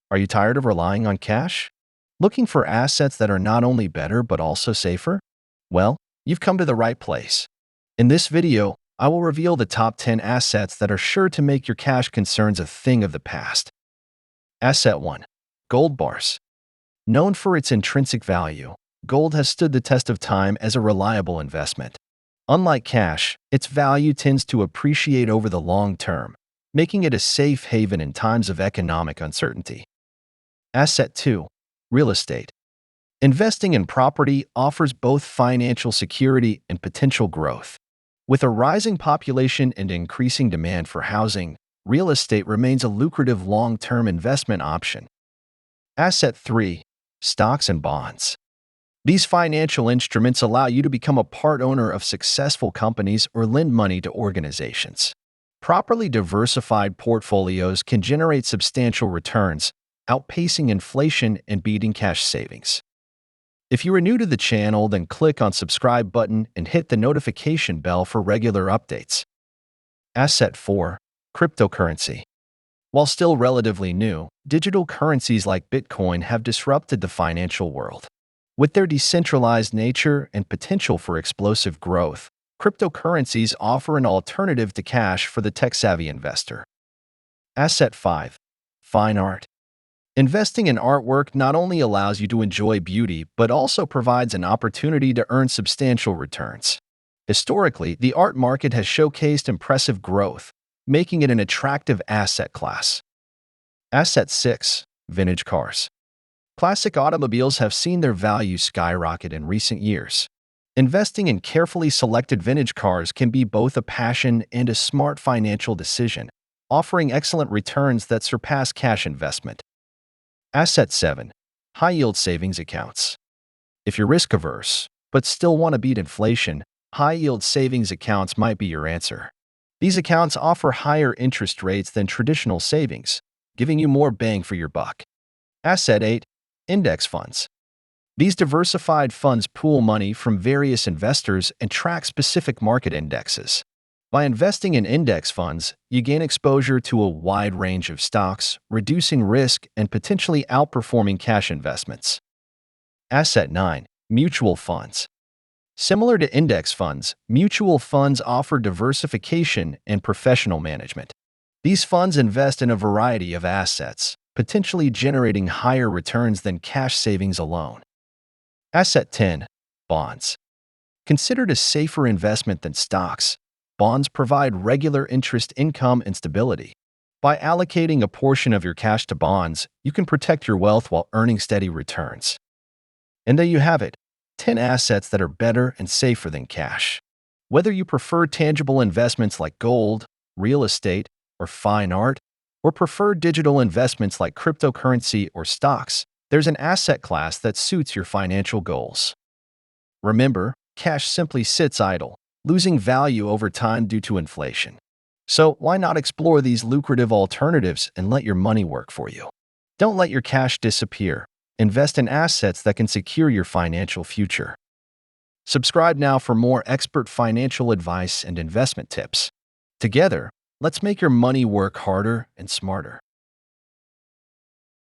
Are you tired of relying on cash? Looking for assets that are not only better but also safer? Well, you've come to the right place. In this video, I will reveal the top 10 assets that are sure to make your cash concerns a thing of the past. Asset 1. Gold bars. Known for its intrinsic value, gold has stood the test of time as a reliable investment. Unlike cash, its value tends to appreciate over the long term, making it a safe haven in times of economic uncertainty. Asset 2. Real estate. Investing in property offers both financial security and potential growth. With a rising population and increasing demand for housing, real estate remains a lucrative long-term investment option. Asset 3. Stocks and bonds. These financial instruments allow you to become a part owner of successful companies or lend money to organizations. Properly diversified portfolios can generate substantial returns, outpacing inflation and beating cash savings. If you are new to the channel, then click on subscribe button and hit the notification bell for regular updates. Asset 4. Cryptocurrency. While still relatively new, digital currencies like Bitcoin have disrupted the financial world. With their decentralized nature and potential for explosive growth, cryptocurrencies offer an alternative to cash for the tech-savvy investor. Asset 5. Fine art. Investing in artwork not only allows you to enjoy beauty, but also provides an opportunity to earn substantial returns. Historically, the art market has showcased impressive growth, making it an attractive asset class. Asset 6. Vintage cars. Classic automobiles have seen their value skyrocket in recent years. Investing in carefully selected vintage cars can be both a passion and a smart financial decision, offering excellent returns that surpass cash investment. Asset 7. High-yield savings accounts. If you're risk-averse, but still want to beat inflation, high-yield savings accounts might be your answer. These accounts offer higher interest rates than traditional savings, giving you more bang for your buck. Asset 8. Index funds. These diversified funds pool money from various investors and track specific market indexes. By investing in index funds, you gain exposure to a wide range of stocks, reducing risk and potentially outperforming cash investments. Asset 9. Mutual funds. Similar to index funds, mutual funds offer diversification and professional management. These funds invest in a variety of assets, potentially generating higher returns than cash savings alone. Asset 10. Bonds. Considered a safer investment than stocks, bonds provide regular interest income and stability. By allocating a portion of your cash to bonds, you can protect your wealth while earning steady returns. And there you have it, 10 assets that are better and safer than cash. Whether you prefer tangible investments like gold, real estate, or fine art, or prefer digital investments like cryptocurrency or stocks, there's an asset class that suits your financial goals. Remember, cash simply sits idle, losing value over time due to inflation. So why not explore these lucrative alternatives and let your money work for you? Don't let your cash disappear. Invest in assets that can secure your financial future. Subscribe now for more expert financial advice and investment tips. Together, let's make your money work harder and smarter.